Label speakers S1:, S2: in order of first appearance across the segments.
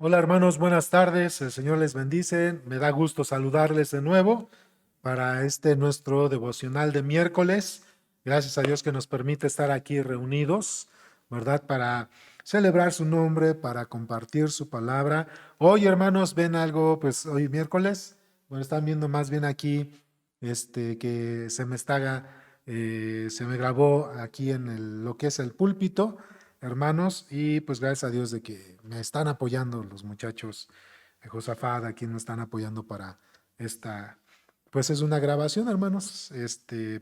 S1: Hola hermanos, buenas tardes. El Señor les bendice. Me da gusto saludarles de nuevo para este nuestro devocional de miércoles. Gracias a Dios que nos permite estar aquí reunidos, ¿verdad? Para celebrar su nombre, para compartir su palabra. Hoy hermanos, ven algo, pues hoy miércoles. Bueno, están viendo más bien aquí, que se me grabó aquí en lo que es el púlpito hermanos, y pues gracias a Dios de que me están apoyando los muchachos de Josafat, aquí me están apoyando para esta, pues es una grabación, hermanos,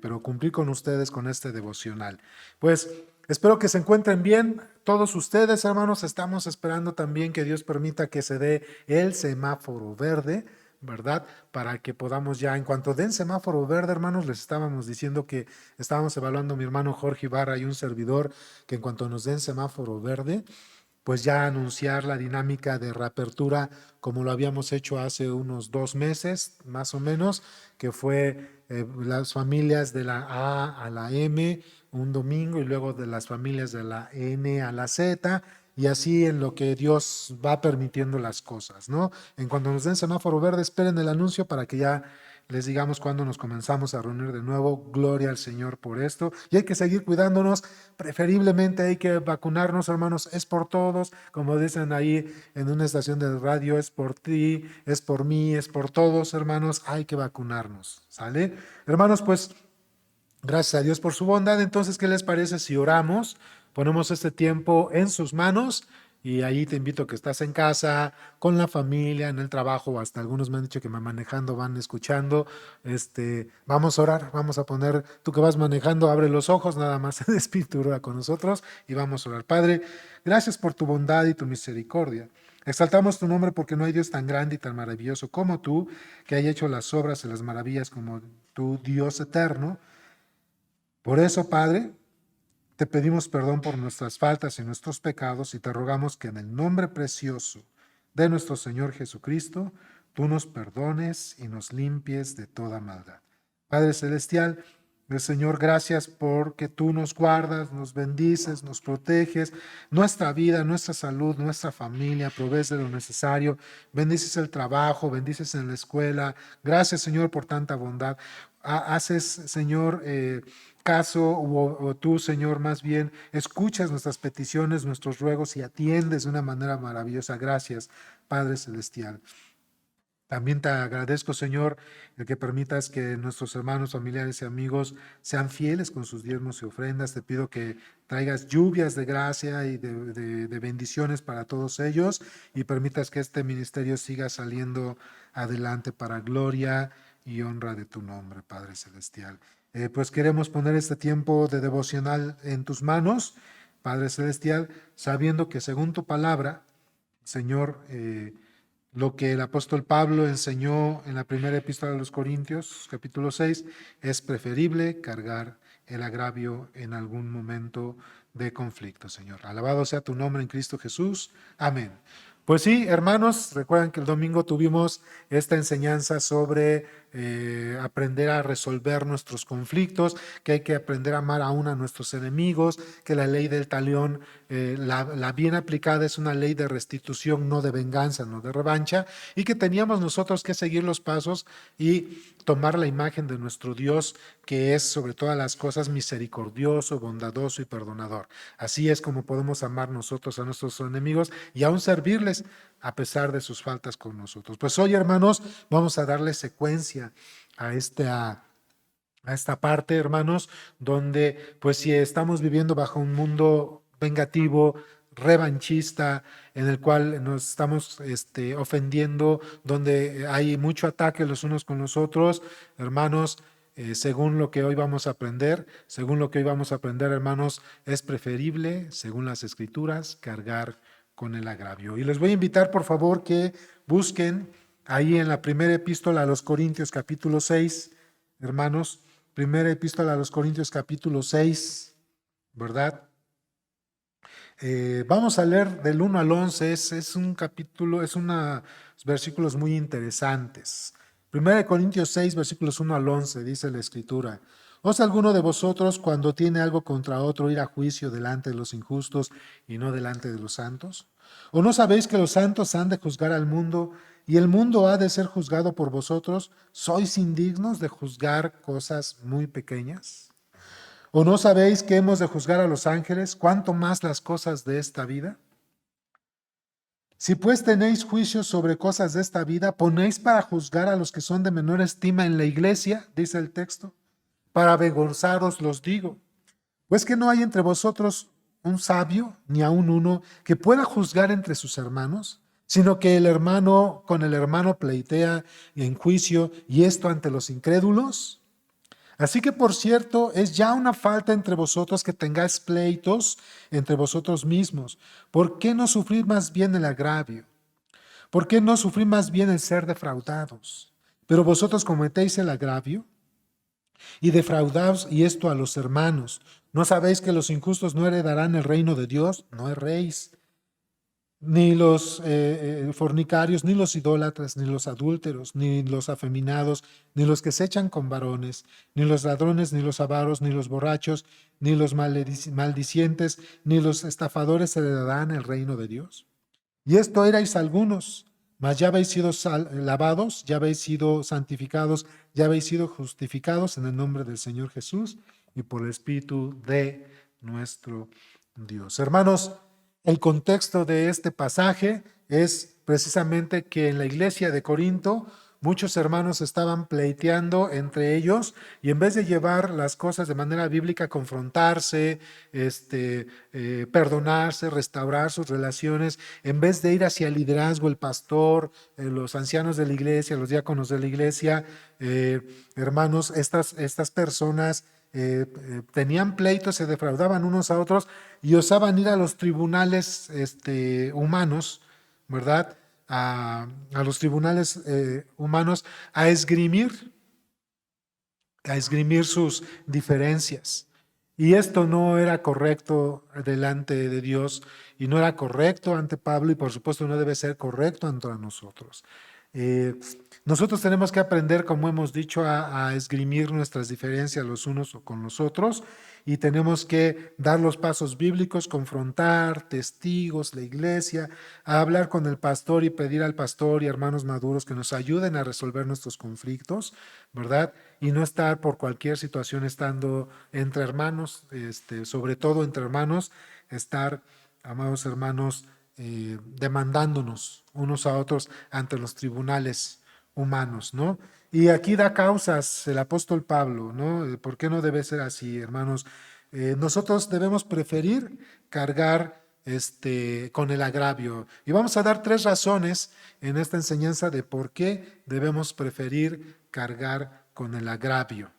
S1: pero cumplir con ustedes con este devocional. Pues espero que se encuentren bien todos ustedes, hermanos. Estamos esperando también que Dios permita que se dé el semáforo verde, ¿verdad? Para que podamos ya, en cuanto den semáforo verde, hermanos, les estábamos diciendo que estábamos evaluando mi hermano Jorge Ibarra y un servidor, que en cuanto nos den semáforo verde, pues ya anunciar la dinámica de reapertura como lo habíamos hecho hace unos 2 meses, más o menos, que fue las familias de la A a la M un domingo y luego de las familias de la N a la Z. Y así en lo que Dios va permitiendo las cosas, ¿no? En cuanto nos den semáforo verde, esperen el anuncio para que ya les digamos cuándo nos comenzamos a reunir de nuevo. Gloria al Señor por esto. Y hay que seguir cuidándonos. Preferiblemente hay que vacunarnos, hermanos. Es por todos. Como dicen ahí en una estación de radio, es por ti, es por mí, es por todos, hermanos. Hay que vacunarnos. ¿Sale? Hermanos, pues gracias a Dios por su bondad. Entonces, ¿qué les parece si oramos? Ponemos este tiempo en sus manos y ahí te invito a que estás en casa, con la familia, en el trabajo, hasta algunos me han dicho que me manejando van escuchando. Vamos a orar, vamos a poner, tú que vas manejando, abre los ojos, nada más en espíritu ora con nosotros y vamos a orar. Padre, gracias por tu bondad y tu misericordia. Exaltamos tu nombre porque no hay Dios tan grande y tan maravilloso como tú, que haya hecho las obras y las maravillas como tu Dios eterno. Por eso, Padre, te pedimos perdón por nuestras faltas y nuestros pecados y te rogamos que en el nombre precioso de nuestro Señor Jesucristo, tú nos perdones y nos limpies de toda maldad. Padre Celestial, Señor, gracias porque tú nos guardas, nos bendices, nos proteges, nuestra vida, nuestra salud, nuestra familia, provees de lo necesario, bendices el trabajo, bendices en la escuela. Gracias, Señor, por tanta bondad. Haces, Señor, caso o tú, Señor, más bien escuchas nuestras peticiones, nuestros ruegos y atiendes de una manera maravillosa. Gracias, Padre Celestial. También te agradezco, Señor, el que permitas que nuestros hermanos, familiares y amigos sean fieles con sus diezmos y ofrendas. Te pido que traigas lluvias de gracia y de bendiciones para todos ellos y permitas que este ministerio siga saliendo adelante para gloria y honra de tu nombre, Padre Celestial. Pues queremos poner este tiempo de devocional en tus manos, Padre Celestial, sabiendo que según tu palabra, Señor, lo que el apóstol Pablo enseñó en la primera epístola de los Corintios, capítulo 6, es preferible cargar el agravio en algún momento de conflicto, Señor. Alabado sea tu nombre en Cristo Jesús. Amén. Pues sí, hermanos, recuerdan que el domingo tuvimos esta enseñanza sobre aprender a resolver nuestros conflictos, que hay que aprender a amar aún a nuestros enemigos, que la ley del talión, la bien aplicada es una ley de restitución, no de venganza, no de revancha, y que teníamos nosotros que seguir los pasos y tomar la imagen de nuestro Dios, que es sobre todas las cosas misericordioso, bondadoso y perdonador. Así es como podemos amar nosotros a nuestros enemigos y aún servirles a pesar de sus faltas con nosotros. Pues hoy, hermanos, vamos a darle secuencia a esta parte, hermanos, donde pues si estamos viviendo bajo un mundo vengativo, revanchista, en el cual nos estamos ofendiendo, donde hay mucho ataque los unos con los otros, hermanos, según lo que hoy vamos a aprender, hermanos, es preferible, según las escrituras, cargar con el agravio. Y les voy a invitar, por favor, que busquen ahí en la primera epístola a los Corintios, capítulo 6, hermanos, primera epístola a los Corintios, capítulo 6, ¿verdad? Vamos a leer del 1 al 11, es un capítulo, unos versículos muy interesantes. Primera de Corintios 6, versículos 1 al 11, dice la Escritura. ¿Osa alguno de vosotros, cuando tiene algo contra otro, ir a juicio delante de los injustos y no delante de los santos? ¿O no sabéis que los santos han de juzgar al mundo y el mundo ha de ser juzgado por vosotros? ¿Sois indignos de juzgar cosas muy pequeñas? ¿O no sabéis que hemos de juzgar a los ángeles, cuánto más las cosas de esta vida? Si pues tenéis juicios sobre cosas de esta vida, ¿ponéis para juzgar a los que son de menor estima en la iglesia? Dice el texto. Para avergonzaros los digo. Pues que no hay entre vosotros un sabio, ni aun uno, que pueda juzgar entre sus hermanos, sino que el hermano con el hermano pleitea en juicio, y esto ante los incrédulos. Así que, por cierto, es ya una falta entre vosotros que tengáis pleitos entre vosotros mismos. ¿Por qué no sufrir más bien el agravio? ¿Por qué no sufrir más bien el ser defraudados? Pero vosotros cometéis el agravio y defraudaos, y esto a los hermanos. ¿No sabéis que los injustos no heredarán el reino de Dios? No erréis. Ni los fornicarios, ni los idólatras, ni los adúlteros, ni los afeminados, ni los que se echan con varones, ni los ladrones, ni los avaros, ni los borrachos, ni los maldicientes, ni los estafadores heredarán el reino de Dios. Y esto erais algunos, mas ya habéis sido lavados, ya habéis sido santificados, ya habéis sido justificados en el nombre del Señor Jesús y por el Espíritu de nuestro Dios. Hermanos, el contexto de este pasaje es precisamente que en la iglesia de Corinto muchos hermanos estaban pleiteando entre ellos y en vez de llevar las cosas de manera bíblica, confrontarse, perdonarse, restaurar sus relaciones, en vez de ir hacia el liderazgo, el pastor, los ancianos de la iglesia, los diáconos de la iglesia, hermanos, estas personas tenían pleitos, se defraudaban unos a otros y osaban ir a los tribunales humanos, ¿verdad? A los tribunales humanos a esgrimir sus diferencias. Y esto no era correcto delante de Dios y no era correcto ante Pablo y por supuesto no debe ser correcto ante nosotros. Nosotros tenemos que aprender, como hemos dicho, a esgrimir nuestras diferencias los unos con los otros y tenemos que dar los pasos bíblicos, confrontar testigos, la iglesia, a hablar con el pastor y pedir al pastor y hermanos maduros que nos ayuden a resolver nuestros conflictos, ¿verdad? Y no estar por cualquier situación estando entre hermanos, sobre todo entre hermanos, estar, amados hermanos, demandándonos unos a otros ante los tribunales humanos, ¿no? Y aquí da causas el apóstol Pablo, ¿no? ¿Por qué no debe ser así, hermanos? Nosotros debemos preferir cargar con el agravio. Y vamos a dar 3 razones en esta enseñanza de por qué debemos preferir cargar con el agravio.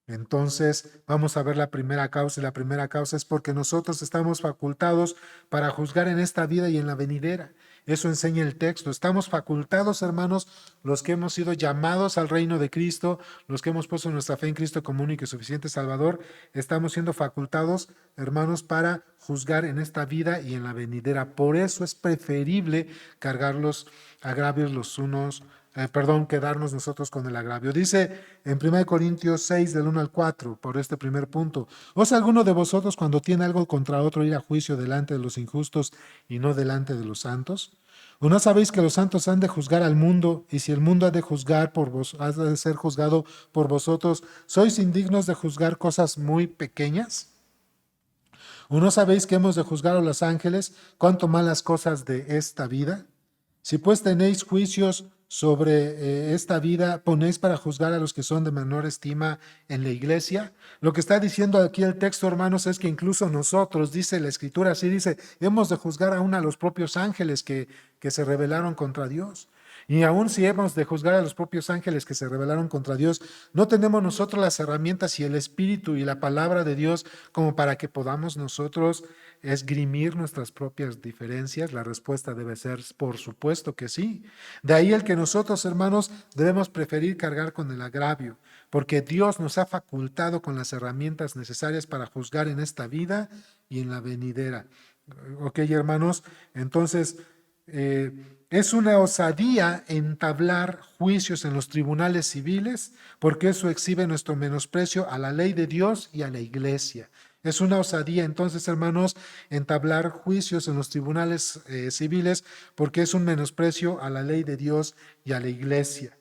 S1: Entonces, vamos a ver la primera causa, y la primera causa es porque nosotros estamos facultados para juzgar en esta vida y en la venidera. Eso enseña el texto. Estamos facultados, hermanos, los que hemos sido llamados al reino de Cristo, los que hemos puesto nuestra fe en Cristo como único y suficiente Salvador, estamos siendo facultados, hermanos, para juzgar en esta vida y en la venidera. Por eso es preferible cargar los agravios los unos quedarnos nosotros con el agravio. Dice en 1 Corintios 6, del 1 al 4, por este primer punto, ¿o es alguno de vosotros cuando tiene algo contra otro ir a juicio delante de los injustos y no delante de los santos? ¿O no sabéis que los santos han de juzgar al mundo, y si el mundo ha de juzgar por vos, ha de ser juzgado por vosotros, sois indignos de juzgar cosas muy pequeñas? ¿O no sabéis que hemos de juzgar a los ángeles, cuánto más las cosas de esta vida? Si pues tenéis juicios sobre esta vida, ponéis para juzgar a los que son de menor estima en la iglesia. Lo que está diciendo aquí el texto, hermanos, es que incluso nosotros, dice la Escritura, así dice, hemos de juzgar aún a los propios ángeles que se rebelaron contra Dios. Y aún si hemos de juzgar a los propios ángeles que se rebelaron contra Dios, no tenemos nosotros las herramientas y el Espíritu y la palabra de Dios como para que podamos nosotros esgrimir nuestras propias diferencias. La respuesta debe ser, por supuesto que sí. De ahí el que nosotros, hermanos, debemos preferir cargar con el agravio, porque Dios nos ha facultado con las herramientas necesarias para juzgar en esta vida y en la venidera. Ok, hermanos, entonces es una osadía entablar juicios en los tribunales civiles, porque eso exhibe nuestro menosprecio a la ley de Dios y a la iglesia. Es una osadía, entonces, hermanos, entablar juicios en los tribunales civiles, porque es un menosprecio a la ley de Dios y a la iglesia.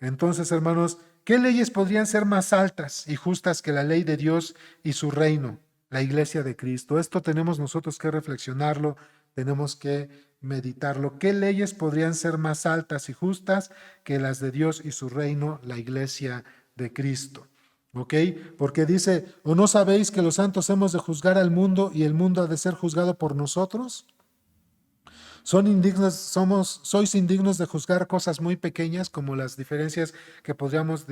S1: Entonces, hermanos, ¿qué leyes podrían ser más altas y justas que la ley de Dios y su reino, la iglesia de Cristo? Esto tenemos nosotros que reflexionarlo, tenemos que meditarlo. ¿Qué leyes podrían ser más altas y justas que las de Dios y su reino, la iglesia de Cristo? ¿Ok? Porque dice, ¿o no sabéis que los santos hemos de juzgar al mundo y el mundo ha de ser juzgado por nosotros? Sois indignos de juzgar cosas muy pequeñas como las diferencias que podríamos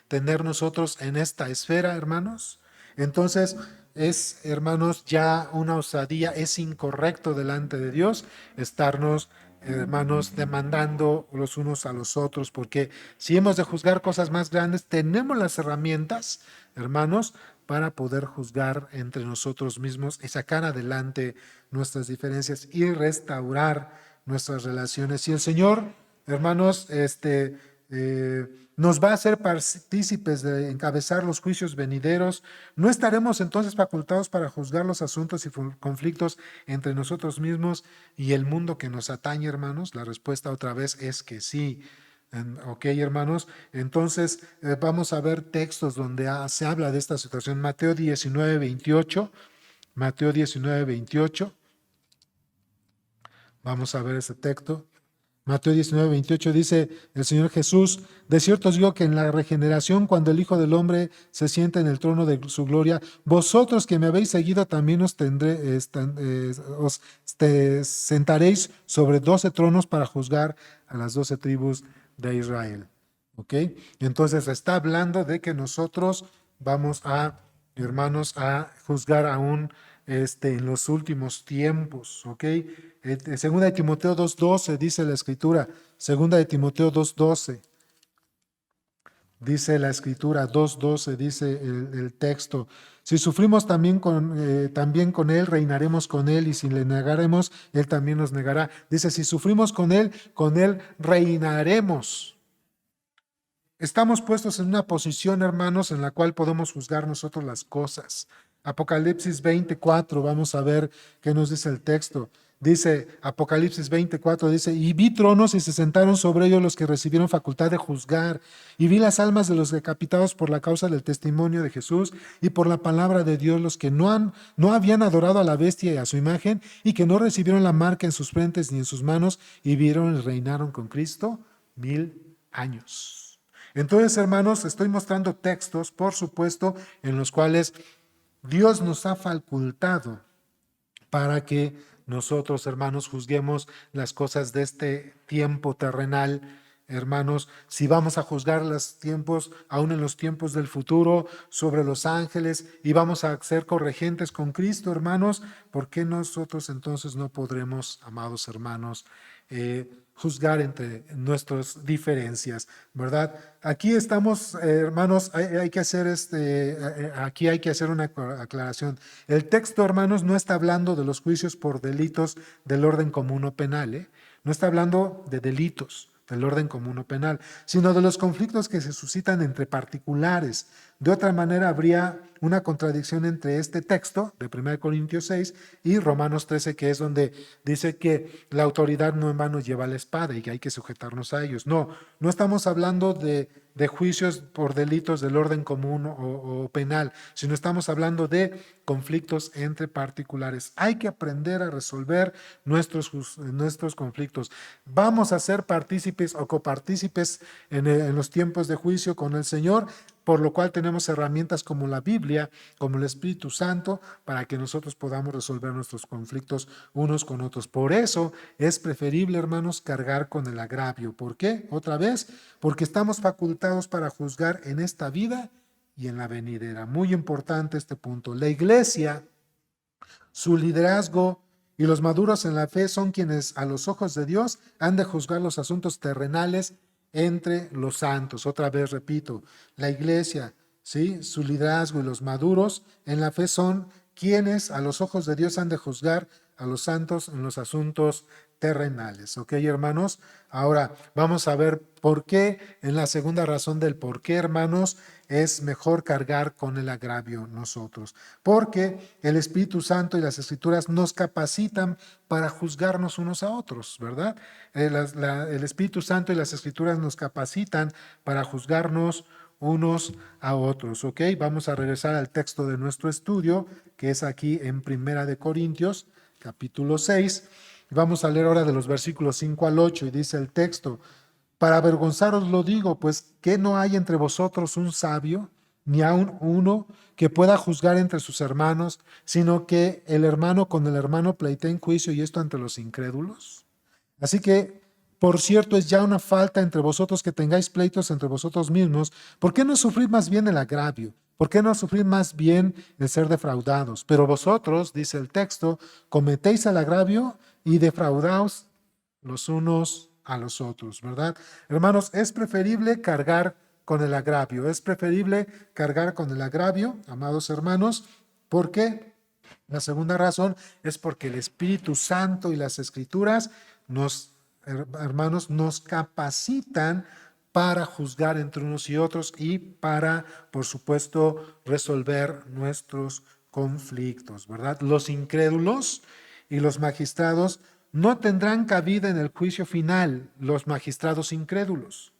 S1: tener nosotros en esta esfera, hermanos. Entonces, hermanos, ya una osadía, es incorrecto delante de Dios estarnos, hermanos, demandando los unos a los otros, porque si hemos de juzgar cosas más grandes, tenemos las herramientas, hermanos, para poder juzgar entre nosotros mismos y sacar adelante nuestras diferencias y restaurar nuestras relaciones. Y el Señor, hermanos, nos va a hacer partícipes de encabezar los juicios venideros. No estaremos entonces facultados para juzgar los asuntos y conflictos entre nosotros mismos y el mundo que nos atañe, hermanos. La respuesta otra vez es que sí. Ok, hermanos, entonces vamos a ver textos donde se habla de esta situación. Mateo 19, 28. Mateo 19, 28. Vamos a ver ese texto. Mateo 19, 28 dice el Señor Jesús: de cierto os digo que en la regeneración, cuando el Hijo del Hombre se sienta en el trono de su gloria, vosotros que me habéis seguido también os sentaréis sobre 12 tronos para juzgar a las 12 tribus de Israel. ¿Ok? Entonces está hablando de que nosotros vamos a, hermanos, a juzgar aún en los últimos tiempos. ¿Ok? Segunda de Timoteo 2:12 dice la Escritura. Segunda de Timoteo 2:12. Dice la Escritura 2:12, dice el texto. Si sufrimos también con Él, reinaremos con Él, y si le negaremos, Él también nos negará. Dice, si sufrimos con Él reinaremos. Estamos puestos en una posición, hermanos, en la cual podemos juzgar nosotros las cosas. Apocalipsis 24, vamos a ver qué nos dice el texto. Dice, Apocalipsis 24, dice, y vi tronos y se sentaron sobre ellos los que recibieron facultad de juzgar, y vi las almas de los decapitados por la causa del testimonio de Jesús y por la palabra de Dios, los que no habían adorado a la bestia y a su imagen, y que no recibieron la marca en sus frentes ni en sus manos, y vieron y reinaron con Cristo 1000 años. Entonces, hermanos, estoy mostrando textos, por supuesto, en los cuales Dios nos ha facultado para que nosotros, hermanos, juzguemos las cosas de este tiempo terrenal. Hermanos, si vamos a juzgar los tiempos, aún en los tiempos del futuro, sobre los ángeles, y vamos a ser corregentes con Cristo, hermanos, ¿por qué nosotros entonces no podremos, amados hermanos, juzgar entre nuestras diferencias, ¿verdad? Aquí estamos, hermanos, hay que hacer aquí hay que hacer una aclaración. El texto, hermanos, no está hablando de los juicios por delitos del orden común o penal, ¿eh? No está hablando de delitos del orden común o penal, sino de los conflictos que se suscitan entre particulares. De otra manera, habría una contradicción entre este texto de 1 Corintios 6 y Romanos 13, que es donde dice que la autoridad no en vano lleva la espada y que hay que sujetarnos a ellos. No estamos hablando de juicios por delitos del orden común o penal, sino estamos hablando de conflictos entre particulares. Hay que aprender a resolver nuestros conflictos. Vamos a ser partícipes o copartícipes en los tiempos de juicio con el Señor, por lo cual tenemos herramientas como la Biblia, como el Espíritu Santo, para que nosotros podamos resolver nuestros conflictos unos con otros. Por eso es preferible, hermanos, cargar con el agravio. ¿Por qué? Otra vez, porque estamos facultados para juzgar en esta vida y en la venidera. Muy importante este punto. La iglesia, su liderazgo y los maduros en la fe son quienes a los ojos de Dios han de juzgar los asuntos terrenales entre los santos. Otra vez repito, la iglesia, ¿sí? Su liderazgo y los maduros en la fe son quienes a los ojos de Dios han de juzgar a los santos en los asuntos terrenales. ¿Ok, hermanos? Ahora vamos a ver por qué, en la segunda razón del por qué, hermanos, es mejor cargar con el agravio nosotros. Porque el Espíritu Santo y las Escrituras nos capacitan para juzgarnos unos a otros, ¿verdad? El Espíritu Santo y las Escrituras nos capacitan para juzgarnos unos a otros, ¿ok? Vamos a regresar al texto de nuestro estudio, que es aquí en Primera de Corintios, capítulo 6. Vamos a leer ahora de los versículos 5 al 8 y dice el texto: para avergonzaros lo digo, pues que no hay entre vosotros un sabio, ni aun uno que pueda juzgar entre sus hermanos, sino que el hermano con el hermano pleitea en juicio, y esto ante los incrédulos. Así que, por cierto, es ya una falta entre vosotros que tengáis pleitos entre vosotros mismos. ¿Por qué no sufrir más bien el agravio? ¿Por qué no sufrir más bien el ser defraudados? Pero vosotros, dice el texto, cometéis el agravio y defraudaos los unos a los otros, ¿verdad? Hermanos, es preferible cargar con el agravio, es preferible cargar con el agravio, amados hermanos, porque la segunda razón es porque el Espíritu Santo y las Escrituras hermanos, nos capacitan para juzgar entre unos y otros y para, por supuesto, resolver nuestros conflictos, ¿verdad? Los incrédulos y los magistrados no tendrán cabida en el juicio final, los magistrados incrédulos.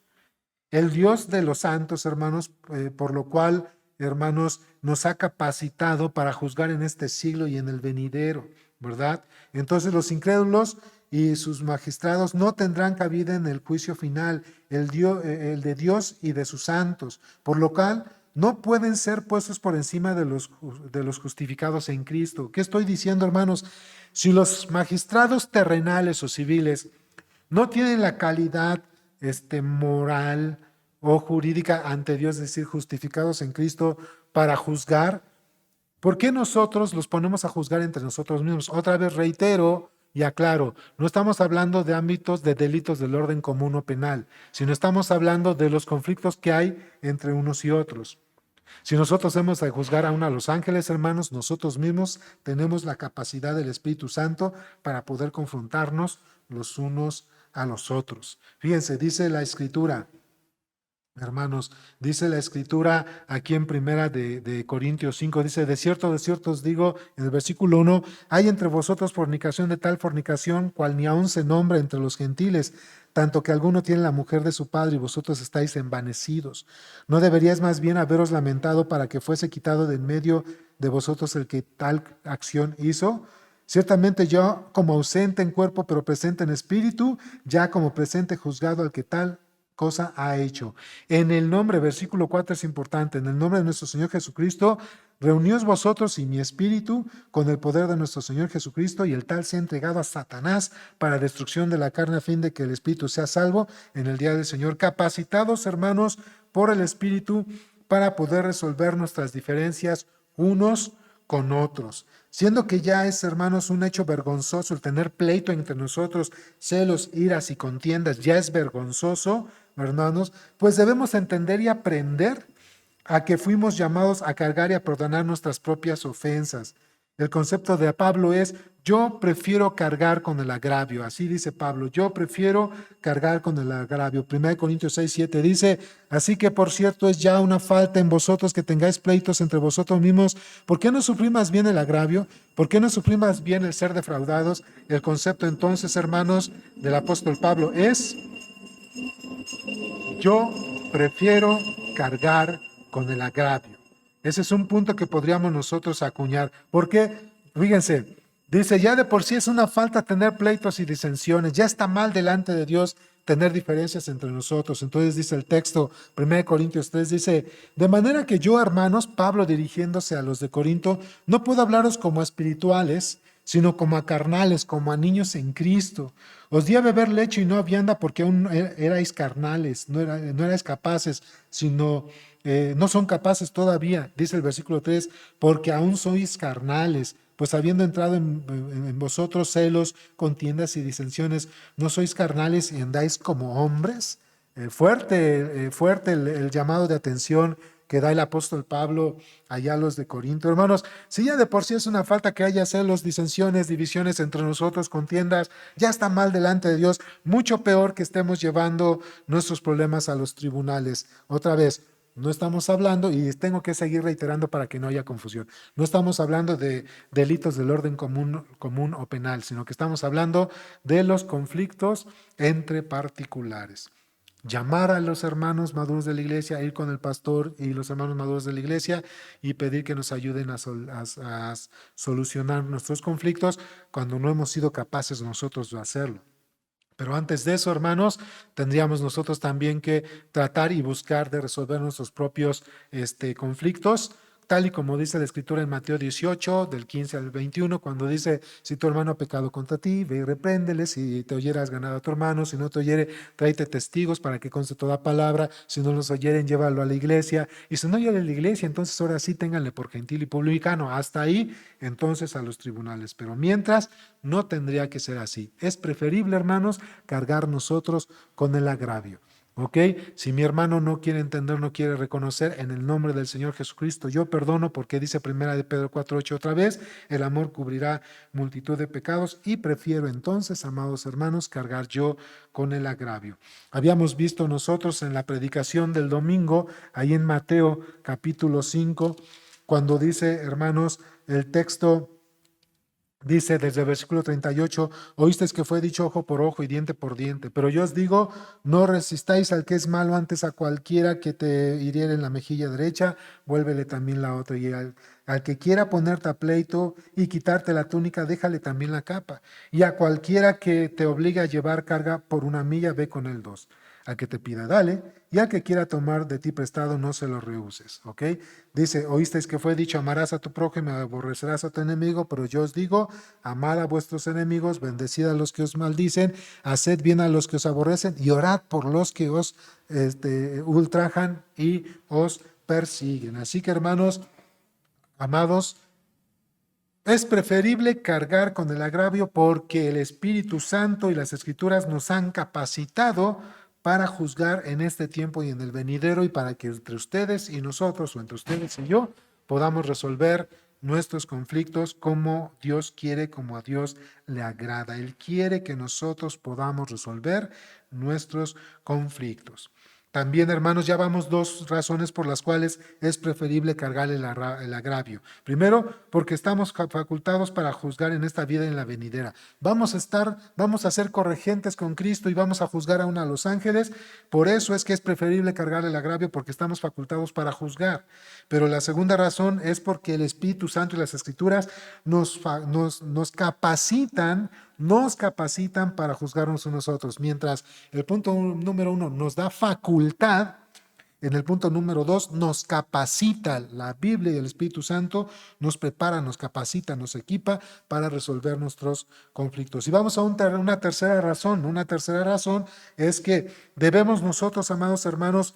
S1: El Dios de los santos, hermanos, por lo cual, hermanos, nos ha capacitado para juzgar en este siglo y en el venidero, ¿verdad? Entonces los incrédulos y sus magistrados no tendrán cabida en el juicio final, el de Dios y de sus santos, por lo cual no pueden ser puestos por encima de los justificados en Cristo. ¿Qué estoy diciendo, hermanos? Si los magistrados terrenales o civiles no tienen la calidad moral o jurídica ante Dios, es decir, justificados en Cristo para juzgar, ¿por qué nosotros los ponemos a juzgar entre nosotros mismos? Otra vez reitero y aclaro, no estamos hablando de ámbitos de delitos del orden común o penal, sino estamos hablando de los conflictos que hay entre unos y otros. Si nosotros hemos de juzgar aún a los ángeles, hermanos, nosotros mismos tenemos la capacidad del Espíritu Santo para poder confrontarnos los unos a los otros. Fíjense, dice la Escritura, hermanos, dice la Escritura aquí en Primera de Corintios 5, dice: de cierto os digo, en el versículo 1, hay entre vosotros fornicación, de tal fornicación cual ni aun se nombra entre los gentiles, tanto que alguno tiene la mujer de su padre y vosotros estáis envanecidos. ¿No deberíais más bien haberos lamentado para que fuese quitado de en medio de vosotros el que tal acción hizo? Ciertamente yo, como ausente en cuerpo, pero presente en espíritu, ya como presente juzgado al que tal cosa ha hecho. En el nombre, versículo 4 es importante, en el nombre de nuestro Señor Jesucristo, reuníos vosotros y mi espíritu con el poder de nuestro Señor Jesucristo, y el tal sea entregado a Satanás para destrucción de la carne, a fin de que el espíritu sea salvo en el día del Señor. Capacitados, hermanos, por el Espíritu para poder resolver nuestras diferencias unos con otros. Siendo que ya es, hermanos, un hecho vergonzoso el tener pleito entre nosotros, celos, iras y contiendas, ya es vergonzoso, hermanos, pues debemos entender y aprender a que fuimos llamados a cargar y a perdonar nuestras propias ofensas. El concepto de Pablo es: yo prefiero cargar con el agravio. Así dice Pablo: yo prefiero cargar con el agravio. 1 Corintios 6, 7 dice: así que por cierto es ya una falta en vosotros que tengáis pleitos entre vosotros mismos. ¿Por qué no sufrir más bien el agravio? ¿Por qué no sufrir más bien el ser defraudados? El concepto entonces, hermanos, del apóstol Pablo es: yo prefiero cargar con el agravio. Ese es un punto que podríamos nosotros acuñar. Porque, fíjense, dice: ya de por sí es una falta tener pleitos y disensiones. Ya está mal delante de Dios tener diferencias entre nosotros. Entonces dice el texto, 1 Corintios 3, dice: de manera que yo, hermanos, Pablo dirigiéndose a los de Corinto, no puedo hablaros como a espirituales, sino como a carnales, como a niños en Cristo. Os di a beber leche y no a vianda, porque aún erais carnales, no erais capaces, sino no son capaces todavía, dice el versículo 3, porque aún sois carnales, pues habiendo entrado en vosotros celos, contiendas y disensiones, ¿no sois carnales y andáis como hombres? Fuerte el llamado de atención que da el apóstol Pablo allá a los de Corinto. Hermanos, si ya de por sí es una falta que haya celos, disensiones, divisiones entre nosotros, contiendas, ya está mal delante de Dios, mucho peor que estemos llevando nuestros problemas a los tribunales. Otra vez, no estamos hablando, y tengo que seguir reiterando para que no haya confusión, no estamos hablando de delitos del orden común o penal, sino que estamos hablando de los conflictos entre particulares. Llamar a los hermanos maduros de la iglesia, ir con el pastor y los hermanos maduros de la iglesia y pedir que nos ayuden a solucionar nuestros conflictos cuando no hemos sido capaces nosotros de hacerlo. Pero antes de eso, hermanos, tendríamos nosotros también que tratar y buscar de resolver nuestros propios conflictos, tal y como dice la Escritura en Mateo 18, del 15 al 21, cuando dice, si tu hermano ha pecado contra ti, ve y repréndele, si te oyere has ganado a tu hermano, si no te oyere, tráete testigos para que conste toda palabra, si no los oyeren, llévalo a la iglesia, y si no oyere a la iglesia, entonces ahora sí ténganle por gentil y publicano, hasta ahí, entonces a los tribunales. Pero mientras, no tendría que ser así. Es preferible, hermanos, cargar nosotros con el agravio. ¿Ok? Si mi hermano no quiere entender, no quiere reconocer, en el nombre del Señor Jesucristo, yo perdono, porque dice primera de Pedro 4:8 otra vez, el amor cubrirá multitud de pecados, y prefiero entonces, amados hermanos, cargar yo con el agravio. Habíamos visto nosotros en la predicación del domingo, ahí en Mateo capítulo 5, cuando dice, hermanos, el texto dice desde el versículo 38, oísteis que fue dicho ojo por ojo y diente por diente, pero yo os digo, no resistáis al que es malo, antes a cualquiera que te hiriere en la mejilla derecha, vuélvele también la otra, y al que quiera ponerte a pleito y quitarte la túnica, déjale también la capa, y a cualquiera que te obligue a llevar carga por una milla, ve con él dos. Al que te pida, dale, y al que quiera tomar de ti prestado, no se lo rehuses. ¿Ok? Dice, oísteis que fue dicho, amarás a tu prójimo y aborrecerás a tu enemigo, pero yo os digo, amad a vuestros enemigos, bendecid a los que os maldicen, haced bien a los que os aborrecen y orad por los que os ultrajan y os persiguen. Así que, hermanos, amados, es preferible cargar con el agravio porque el Espíritu Santo y las Escrituras nos han capacitado para juzgar en este tiempo y en el venidero, y para que entre ustedes y nosotros, o entre ustedes y yo, podamos resolver nuestros conflictos como Dios quiere, como a Dios le agrada. Él quiere que nosotros podamos resolver nuestros conflictos. También, hermanos, ya vamos dos razones por las cuales es preferible cargar el agravio. Primero, porque estamos facultados para juzgar en esta vida y en la venidera. Vamos a ser corregentes con Cristo y vamos a juzgar aún a los ángeles. Por eso es que es preferible cargar el agravio, porque estamos facultados para juzgar. Pero la segunda razón es porque el Espíritu Santo y las Escrituras nos capacitan para juzgarnos unos a otros. Mientras el punto número 1 nos da facultad, en el punto número 2 nos capacita. La Biblia y el Espíritu Santo nos prepara, nos capacita, nos equipa para resolver nuestros conflictos. Y vamos a una tercera razón. Una tercera razón es que debemos nosotros, amados hermanos,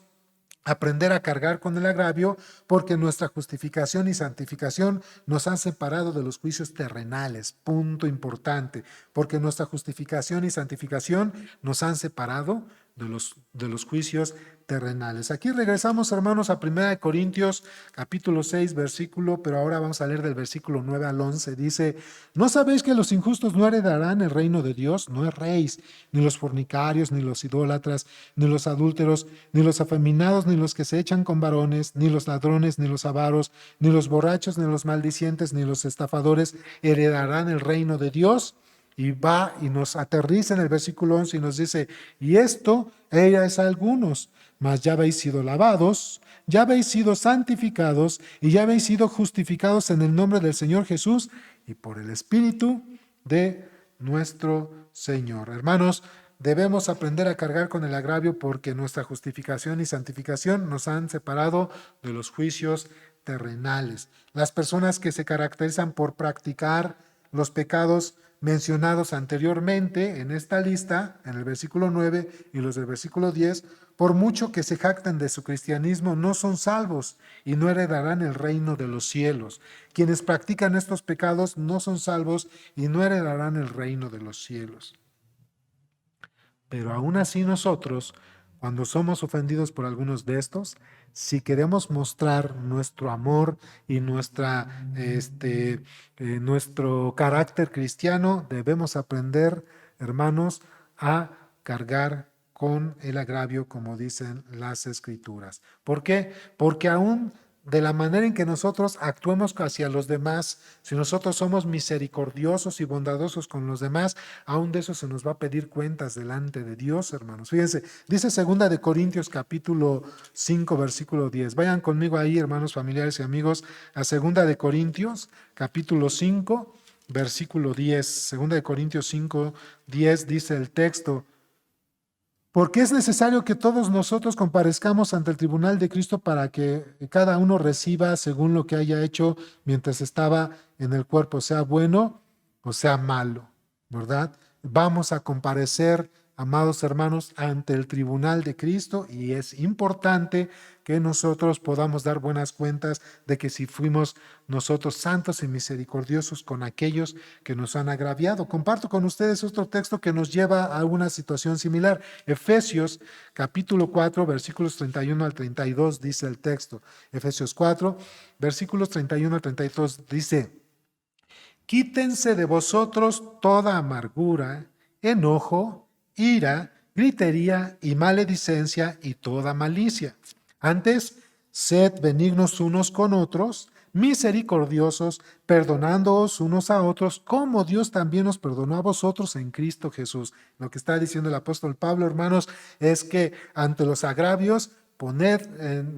S1: aprender a cargar con el agravio, porque nuestra justificación y santificación nos han separado de los juicios terrenales. Punto importante, porque nuestra justificación y santificación nos han separado de los juicios terrenales. Aquí regresamos, hermanos, a 1 Corintios capítulo 6, pero ahora vamos a leer del versículo 9 al 11. Dice, ¿no sabéis que los injustos no heredarán el reino de Dios? No erréis, ni los fornicarios, ni los idólatras, ni los adúlteros, ni los afeminados, ni los que se echan con varones, ni los ladrones, ni los avaros, ni los borrachos, ni los maldicientes, ni los estafadores heredarán el reino de Dios. Y va y nos aterriza en el versículo 11 y nos dice, y esto es a algunos, mas ya habéis sido lavados, ya habéis sido santificados y ya habéis sido justificados en el nombre del Señor Jesús y por el Espíritu de nuestro Señor. Hermanos, debemos aprender a cargar con el agravio, porque nuestra justificación y santificación nos han separado de los juicios terrenales. Las personas que se caracterizan por practicar los pecados mencionados anteriormente en esta lista, en el versículo 9 y los del versículo 10, por mucho que se jacten de su cristianismo, no son salvos y no heredarán el reino de los cielos. Quienes practican estos pecados no son salvos y no heredarán el reino de los cielos. Pero aún así nosotros, cuando somos ofendidos por algunos de estos, si queremos mostrar nuestro amor y nuestro carácter cristiano, debemos aprender, hermanos, a cargar con el agravio, como dicen las Escrituras. ¿Por qué? Porque aún de la manera en que nosotros actuemos hacia los demás, si nosotros somos misericordiosos y bondadosos con los demás, aún de eso se nos va a pedir cuentas delante de Dios, hermanos. Fíjense, dice 2 Corintios capítulo 5, versículo 10. Vayan conmigo ahí, hermanos, familiares y amigos, a 2 Corintios capítulo 5, versículo 10. 2 Corintios 5, 10 dice el texto: porque es necesario que todos nosotros comparezcamos ante el tribunal de Cristo para que cada uno reciba según lo que haya hecho mientras estaba en el cuerpo, sea bueno o sea malo, ¿verdad? Vamos a comparecer, amados hermanos, ante el tribunal de Cristo, y es importante que nosotros podamos dar buenas cuentas de que si fuimos nosotros santos y misericordiosos con aquellos que nos han agraviado. Comparto con ustedes otro texto que nos lleva a una situación similar. Efesios capítulo 4, versículos 31 al 32 dice el texto. Efesios 4, versículos 31 al 32 dice: quítense de vosotros toda amargura, enojo, ira, gritería y maledicencia y toda malicia. Antes, sed benignos unos con otros, misericordiosos, perdonándoos unos a otros, como Dios también os perdonó a vosotros en Cristo Jesús. Lo que está diciendo el apóstol Pablo, hermanos, es que ante los agravios,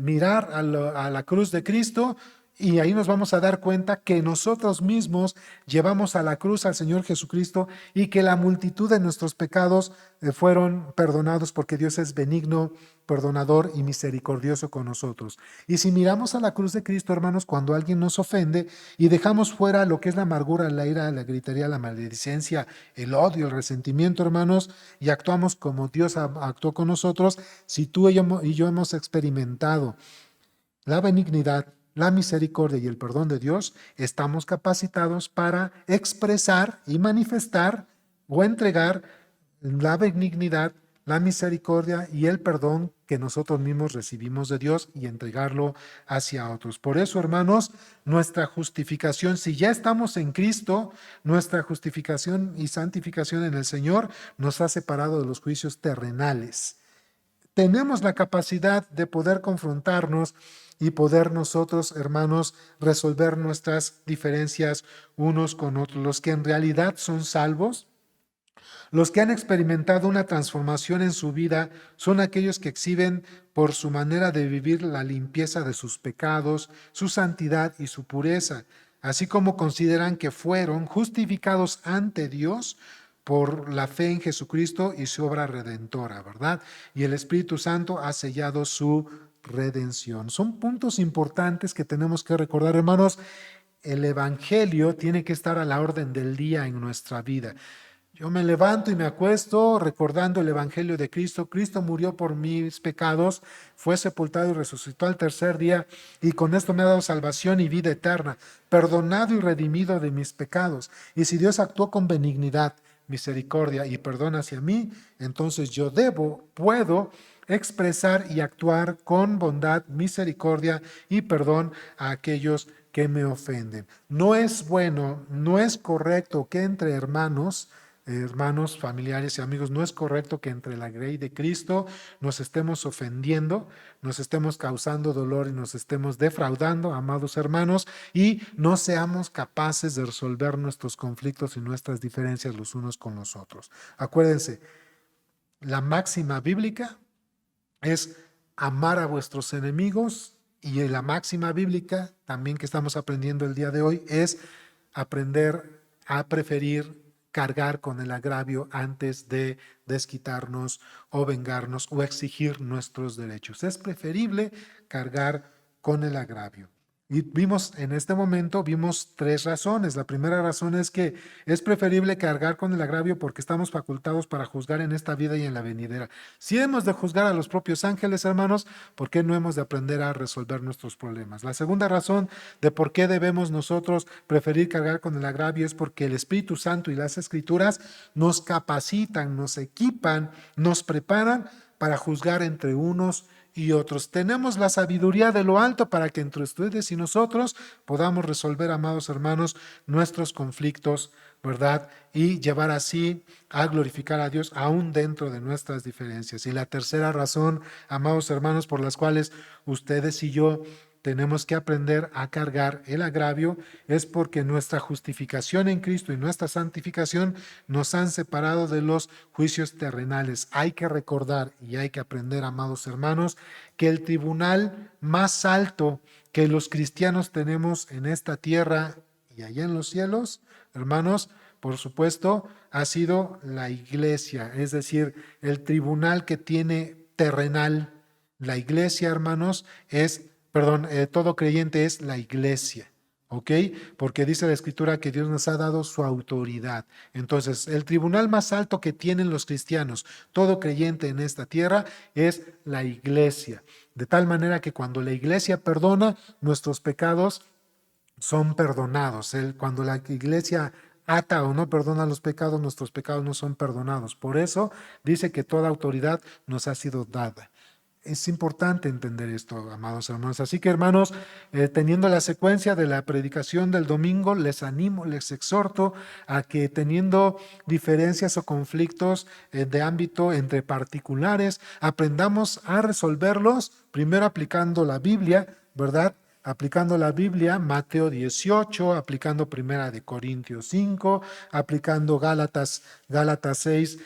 S1: mirar a la cruz de Cristo, y ahí nos vamos a dar cuenta que nosotros mismos llevamos a la cruz al Señor Jesucristo y que la multitud de nuestros pecados fueron perdonados porque Dios es benigno, perdonador y misericordioso con nosotros. Y si miramos a la cruz de Cristo, hermanos, cuando alguien nos ofende y dejamos fuera lo que es la amargura, la ira, la gritería, la maledicencia, el odio, el resentimiento, hermanos, y actuamos como Dios actuó con nosotros, si tú y yo hemos experimentado la benignidad, la misericordia y el perdón de Dios, estamos capacitados para expresar y manifestar o entregar la benignidad, la misericordia y el perdón que nosotros mismos recibimos de Dios y entregarlo hacia otros. Por eso, hermanos, nuestra justificación, si ya estamos en Cristo, nuestra justificación y santificación en el Señor nos ha separado de los juicios terrenales. Tenemos la capacidad de poder confrontarnos y poder nosotros, hermanos, resolver nuestras diferencias unos con otros. Los que en realidad son salvos, los que han experimentado una transformación en su vida, son aquellos que exhiben por su manera de vivir la limpieza de sus pecados, su santidad y su pureza, así como consideran que fueron justificados ante Dios por la fe en Jesucristo y su obra redentora, ¿verdad? Y el Espíritu Santo ha sellado su redención. Son puntos importantes que tenemos que recordar, hermanos. El Evangelio tiene que estar a la orden del día en nuestra vida. Yo me levanto y me acuesto recordando el Evangelio de Cristo. Cristo murió por mis pecados, fue sepultado y resucitó al tercer día, y con esto me ha dado salvación y vida eterna, perdonado y redimido de mis pecados. Y si Dios actuó con benignidad, misericordia y perdón hacia mí, entonces yo puedo expresar y actuar con bondad, misericordia y perdón a aquellos que me ofenden. No es bueno, no es correcto que entre hermanos, familiares y amigos, no es correcto que entre la grey de Cristo nos estemos ofendiendo, nos estemos causando dolor y nos estemos defraudando, amados hermanos, y no seamos capaces de resolver nuestros conflictos y nuestras diferencias los unos con los otros. Acuérdense, la máxima bíblica es amar a vuestros enemigos, y la máxima bíblica también que estamos aprendiendo el día de hoy es aprender a preferir cargar con el agravio antes de desquitarnos o vengarnos o exigir nuestros derechos. Es preferible cargar con el agravio. Y en este momento vimos tres razones. La primera razón es que es preferible cargar con el agravio porque estamos facultados para juzgar en esta vida y en la venidera. Si hemos de juzgar a los propios ángeles, hermanos, ¿por qué no hemos de aprender a resolver nuestros problemas? La segunda razón de por qué debemos nosotros preferir cargar con el agravio es porque el Espíritu Santo y las Escrituras nos capacitan, nos equipan, nos preparan para juzgar entre unos y otros. Tenemos la sabiduría de lo alto para que entre ustedes y nosotros podamos resolver, amados hermanos, nuestros conflictos, ¿verdad? Y llevar así a glorificar a Dios aún dentro de nuestras diferencias. Y la tercera razón, amados hermanos, por las cuales ustedes y yo tenemos que aprender a cargar el agravio es porque nuestra justificación en Cristo y nuestra santificación nos han separado de los juicios terrenales. Hay que recordar y hay que aprender, amados hermanos, que el tribunal más alto que los cristianos tenemos en esta tierra y allá en los cielos, hermanos, por supuesto, ha sido la iglesia, es decir, el tribunal que tiene terrenal. La iglesia, hermanos, todo creyente es la iglesia, ¿ok? Porque dice la Escritura que Dios nos ha dado su autoridad. Entonces, el tribunal más alto que tienen los cristianos, todo creyente en esta tierra, es la iglesia. De tal manera que cuando la iglesia perdona, nuestros pecados son perdonados. Cuando la iglesia ata o no perdona los pecados, nuestros pecados no son perdonados. Por eso dice que toda autoridad nos ha sido dada. Es importante entender esto, amados hermanos. Así que, hermanos, teniendo la secuencia de la predicación del domingo, les animo, les exhorto a que teniendo diferencias o conflictos de ámbito entre particulares, aprendamos a resolverlos, primero aplicando la Biblia, ¿verdad? Aplicando la Biblia, Mateo 18, aplicando Primera de Corintios 5, aplicando Gálatas 6,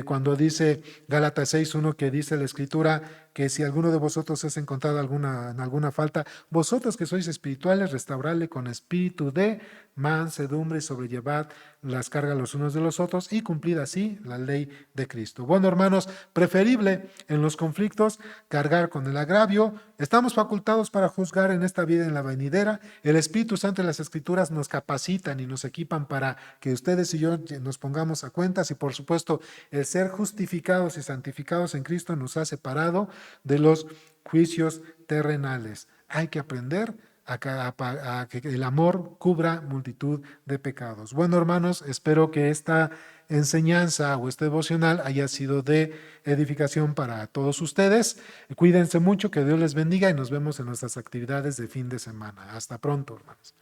S1: cuando dice Gálatas 6:1 que dice la Escritura que si alguno de vosotros es encontrado en alguna falta, vosotros que sois espirituales, restaurarle con espíritu de mansedumbre y sobrellevad las cargas los unos de los otros y cumplid así la ley de Cristo. Bueno, hermanos, preferible en los conflictos cargar con el agravio. Estamos facultados para juzgar en esta vida y en la venidera. El Espíritu Santo y las Escrituras nos capacitan y nos equipan para que ustedes y yo nos pongamos a cuentas, y por supuesto el ser justificados y santificados en Cristo nos ha separado de los juicios terrenales. Hay que aprender a que el amor cubra multitud de pecados. Bueno, hermanos, espero que esta enseñanza o este devocional haya sido de edificación para todos ustedes. Cuídense mucho, que Dios les bendiga y nos vemos en nuestras actividades de fin de semana. Hasta pronto, hermanos.